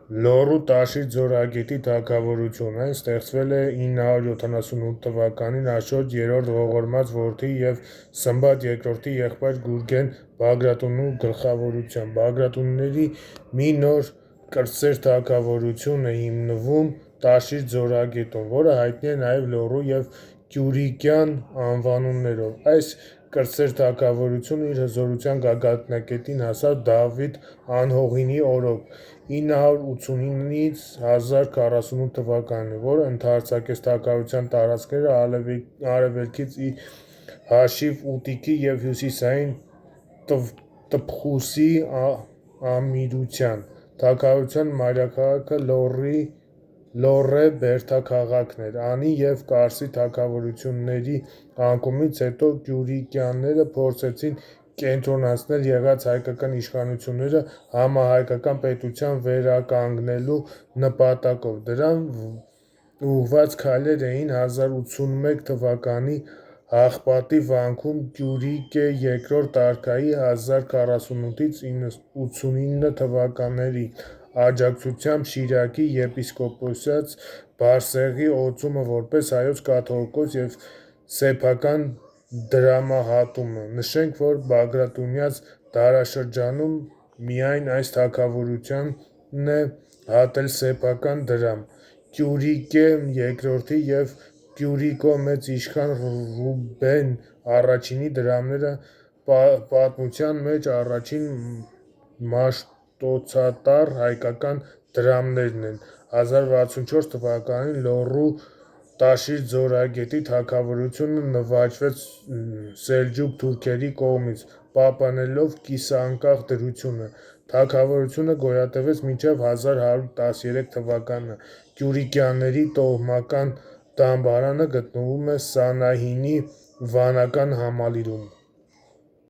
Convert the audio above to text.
Լոռու Տաշիր ձորագետի թագավորությունը ստեղծվել է 978 թվականին Աշոտ III ողորմած որդի և Սմբատ II եղբայր Գուրգեն Բագրատունու գլխավորությամբ։ Բագրատունիների մի նոր կրտսեր թագավորություն է հիմնվում Տաշիր ձորագետում, որը հայտնի է նաև Լոռու և Կյուրիկյան անվանումներով։ Այս կրտսեր թագավորությունը իր հզորության գագաթնակետին հասավ Դավիթ անհողինի օրոք 989-1048 թվականներին, որը ընդարձակեց թագավորության տարածքները արևելքից ի հաշիվ Ուտիկի և հյուսիսային Տփխուսի ամիրության։ Թագավորության մայրաքաղաքը Լոռե բերդաքաղաքն էր։ Անի և Կարսի թագավորությունների անկումից հետո կյուրիկյանները փորձեցին կենտրոնացնել եղած հայկական իշխանությունները համահայկական պետության վերականգնելու նպատակով։ Դրան ուղղված քայլեր էին 1081 թվականի Աղպատի վանքում Կյուրիկե II արքայի 1048-1089 թվականների աջակցությամբ Շիրակի եպիսկոպոս Բարսեղի օծումը որպես հայոց կաթողիկոս և սեփական դրամահատումը։ Նշենք, որ Բագրատունյան դարաշրջանում միայն այս թագավորությունն է հատել սեփական դրամ։ Կյուրիկե II և Կյուրիկո մեծ իշխան Ռուբեն I-ի դրամները պատմության մեջ առաջին մաշտոցատար հայկական դրամներն են։ 1064 թվականին Լոռու Տաշիր ձորագետի թագավորությունը նվաճվեց սելջուկ թուրքերի կողմից՝ պահպանելով կիսանկախ դրությունը։ Թագավորությունը գոյատևեց մինչև 1113 թվականը։ Կյուրիկյանների տոհմական դամբարանը գտնվում է Սանահինի վանական համալիրում։